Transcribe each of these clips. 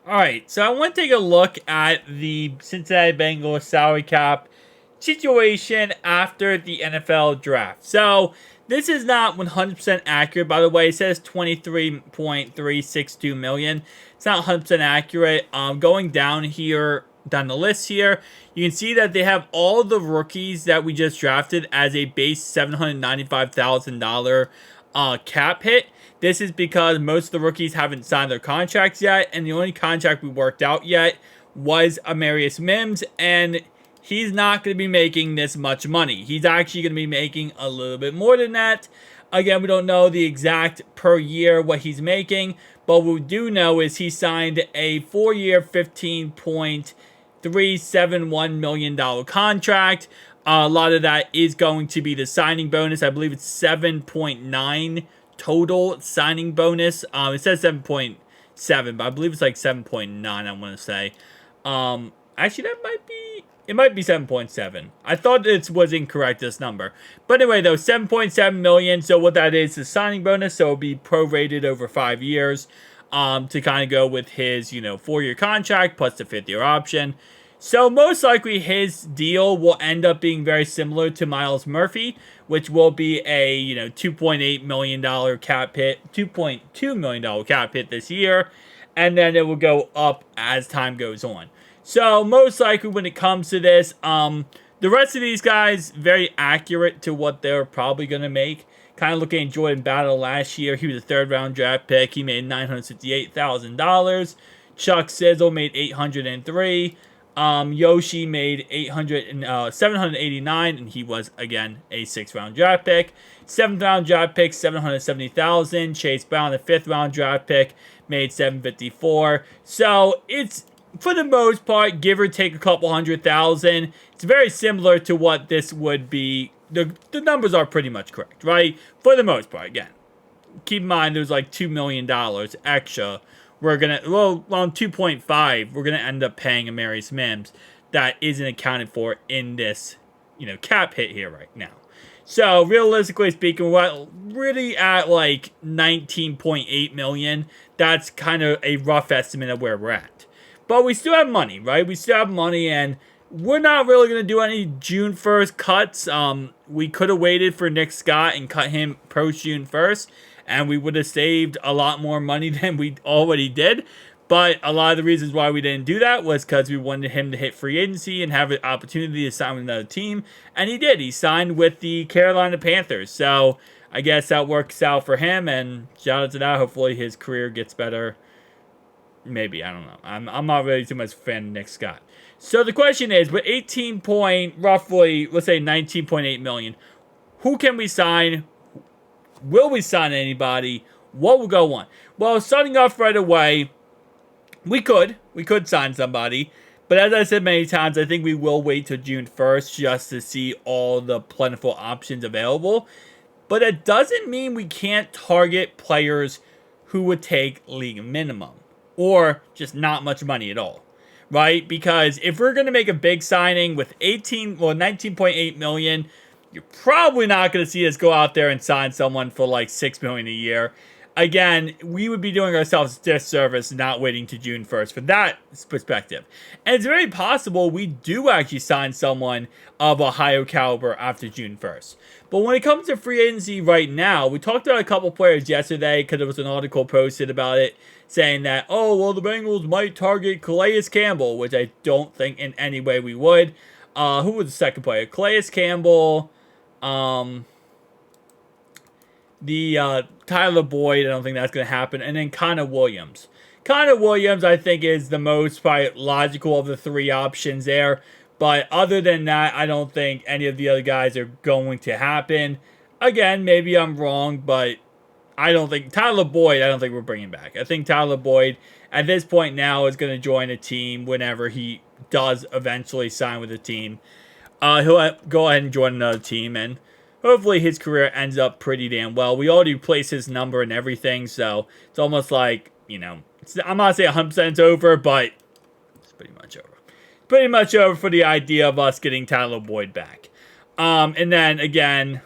All right, so I want to take a look at the Cincinnati Bengals salary cap situation after the NFL draft. So this is not 100% accurate, by the way. It says 23.362 million. It's not 100% accurate. Going down here, down the list here, you can see that they have all the rookies that we just drafted as a base $795,000 cap hit. This is because most of the rookies haven't signed their contracts yet, and the only contract we worked out yet was Amarius Mims, and he's not going to be making this much money. He's actually going to be making a little bit more than that. Again, we don't know the exact per year what he's making, but what we do know is he signed a 4-year, $15.371 million contract. A lot of that is going to be the signing bonus. I believe it's 7.9 total signing bonus. It says 7.7, but I believe it's like 7.9, I want to say. Actually, it might be 7.7. I thought it was incorrect, this number. But anyway, though, 7.7 million. So what that is signing bonus. So it'll be prorated over 5 years to kind of go with his, 4-year contract plus the 5th-year option. So most likely his deal will end up being very similar to Myles Murphy, which will be a, $2.8 million cap hit, $2.2 million cap hit this year, and then it will go up as time goes on. So most likely when it comes to this, the rest of these guys, very accurate to what they're probably going to make. Kind of looking at Jordan Battle last year, he was a 3rd-round draft pick. He made $968,000. Chuck Sizzle made $803,000. Yoshi made 789, and he was again a 6th-round draft pick. 7th-round draft pick, $770,000. Chase Brown, a 5th-round draft pick, made $754,000. So it's, for the most part, give or take a couple $100,000. It's very similar to what this would be. The numbers are pretty much correct, right? For the most part, again. Keep in mind, there's like $2 million extra. We're going to, on 2.5, we're going to end up paying Amarius Mims that isn't accounted for in this, cap hit here right now. So, realistically speaking, we're really at like 19.8 million. That's kind of a rough estimate of where we're at. But we still have money, right? We still have money, and we're not really going to do any June 1st cuts. We could have waited for Nick Scott and cut him post-June 1st. And we would have saved a lot more money than we already did. But a lot of the reasons why we didn't do that was because we wanted him to hit free agency and have an opportunity to sign with another team. And he did. He signed with the Carolina Panthers. So I guess that works out for him. And shout out to that. Hopefully his career gets better. Maybe. I don't know. I'm not really too much a fan of Nick Scott. So the question is, with roughly, let's say 19.8 million, who can we sign? Will we sign anybody? What will go on? Well, starting off right away, we could sign somebody. But as I said many times, I think we will wait till June 1st just to see all the plentiful options available. But it doesn't mean we can't target players who would take league minimum or just not much money at all, right? Because if we're going to make a big signing with 19.8 million, you're probably not going to see us go out there and sign someone for like $6 million a year. Again, we would be doing ourselves a disservice not waiting to June 1st for that perspective. And it's very possible we do actually sign someone of a higher caliber after June 1st. But when it comes to free agency right now, we talked about a couple players yesterday because there was an article posted about it saying that, the Bengals might target Calais Campbell, which I don't think in any way we would. Who was the second player? Calais Campbell. Tyler Boyd, I don't think that's going to happen. And then Connor Williams. Connor Williams, I think, is the most probably logical of the 3 options there. But other than that, I don't think any of the other guys are going to happen. Again, maybe I'm wrong, but I don't think Tyler Boyd, I don't think we're bringing back. I think Tyler Boyd, at this point now, is going to join a team whenever he does eventually sign with a team. He'll go ahead and join another team, and hopefully his career ends up pretty damn well. We already replaced his number and everything, so it's almost like, I'm not saying 100% it's over, but it's pretty much over. Pretty much over for the idea of us getting Tyler Boyd back. And then, again,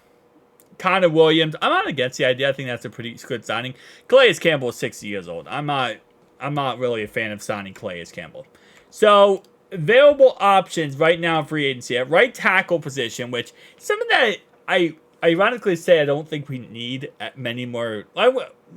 Connor Williams, I'm not against the idea. I think that's a pretty good signing. Calais Campbell is 60 years old. I'm not I'm not really a fan of signing Calais Campbell. So, available options right now in free agency at right tackle position, which is something that I ironically say I don't think we need many more.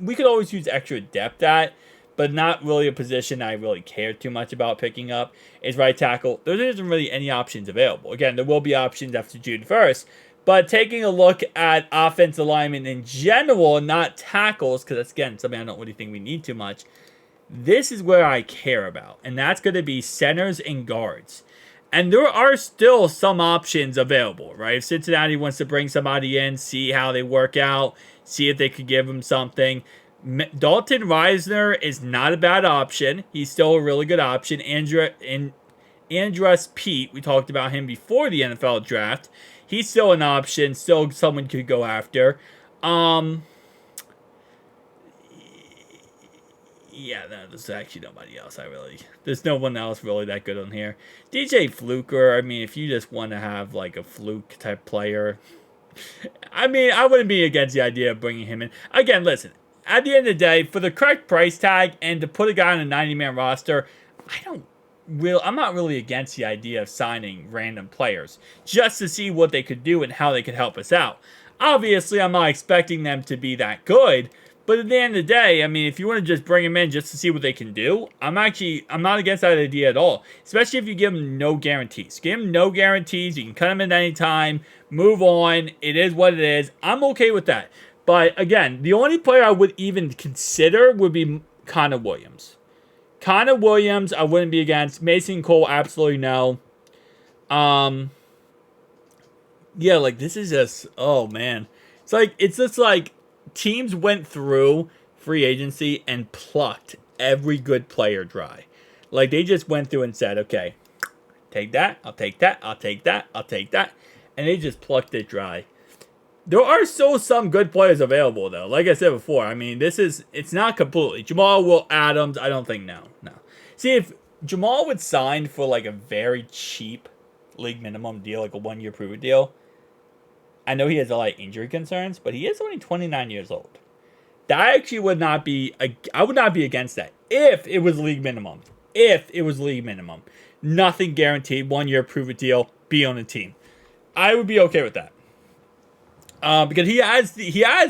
We could always use extra depth at, but not really a position I really care too much about picking up, is right tackle. There isn't really any options available. Again, there will be options after June 1st, but taking a look at offensive linemen in general, not tackles, because that's, again, something I don't really think we need too much, this is where I care about, and that's going to be centers and guards. And there are still some options available, right? If Cincinnati wants to bring somebody in, see how they work out, see if they could give them something. Dalton Reisner is not a bad option. He's still a really good option. Andrus Pete, we talked about him before the NFL draft. He's still an option, still someone could go after. Yeah, no, there's actually nobody else there's no one else really that good on here. DJ Fluker, I mean, if you just want to have like a fluke type player, I mean, I wouldn't be against the idea of bringing him in. Again, listen, at the end of the day, for the correct price tag and to put a guy on a 90-man roster, I'm not really against the idea of signing random players just to see what they could do and how they could help us out. Obviously, I'm not expecting them to be that good, but at the end of the day, I mean, if you want to just bring them in just to see what they can do, I'm not against that idea at all, especially if you give them no guarantees. Give them no guarantees. You can cut them at any time, move on. It is what it is. I'm okay with that. But again, the only player I would even consider would be Connor Williams. Connor Williams, I wouldn't be against. Mason Cole, absolutely no. Yeah, like, this is just, oh, man. It's just like teams went through free agency and plucked every good player dry. Like, they just went through and said, okay, take that, I'll take that, I'll take that, I'll take that. And they just plucked it dry. There are still some good players available, though. Like I said before, I mean, it's not completely. Jamal Adams, I don't think, no. See, if Jamal would sign for, like, a very cheap league minimum deal, like a one-year prove-it deal, I know he has a lot of injury concerns, but he is only 29 years old. That actually would not be, I would not be against that if it was league minimum. If it was league minimum. Nothing guaranteed, one-year prove-it deal, be on the team. I would be okay with that. Because he has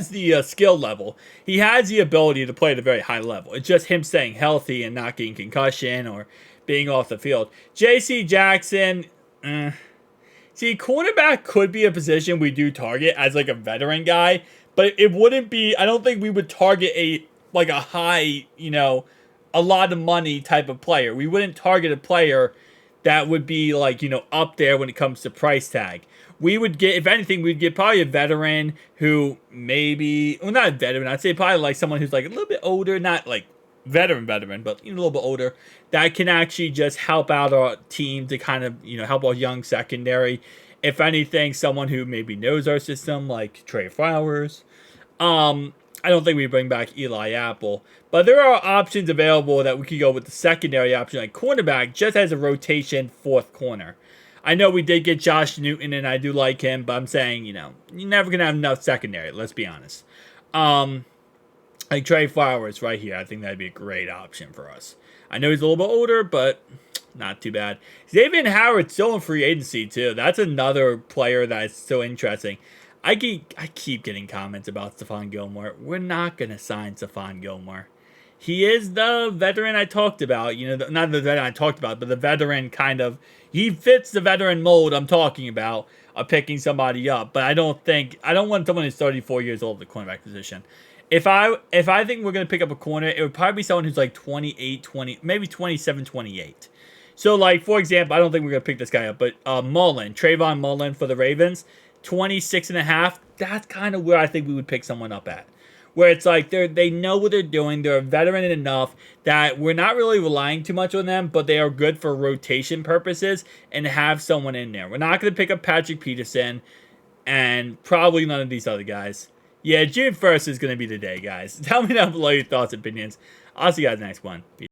the skill level. He has the ability to play at a very high level. It's just him staying healthy and not getting concussion or being off the field. J.C. Jackson, See, cornerback could be a position we do target as like a veteran guy, but it wouldn't be, I don't think we would target a high, a lot of money type of player. We wouldn't target a player that would be like, up there when it comes to price tag. We would get, if anything, we'd get probably a veteran who maybe, well, not a veteran, I'd say probably like someone who's like a little bit older, not like veteran, but a little bit older, that can actually just help out our team to kind of, help our young secondary. If anything, someone who maybe knows our system, like Trey Flowers. I don't think we bring back Eli Apple, but there are options available that we could go with the secondary option, like cornerback, just as a rotation fourth corner. I know we did get Josh Newton, and I do like him, but I'm saying, you're never going to have enough secondary, let's be honest. Like Trey Flowers right here, I think that'd be a great option for us. I know he's a little bit older, but not too bad. Xavier Howard's still in free agency, too. That's another player that's so interesting. I keep getting comments about Stephon Gilmore. We're not going to sign Stephon Gilmore. He is the veteran I talked about. Not the veteran I talked about, but the veteran kind of, he fits the veteran mold I'm talking about of picking somebody up. But I don't want someone who's 34 years old at the cornerback position. If I think we're going to pick up a corner, it would probably be someone who's like 28, maybe 27, 28. So, like, for example, I don't think we're going to pick this guy up, but Trayvon Mullen for the Ravens, 26.5, that's kind of where I think we would pick someone up at. Where it's like they know what they're doing, they're a veteran enough that we're not really relying too much on them, but they are good for rotation purposes and have someone in there. We're not going to pick up Patrick Peterson and probably none of these other guys. Yeah, June 1st is going to be the day, guys. Tell me down below your thoughts and opinions. I'll see you guys next one. Peace.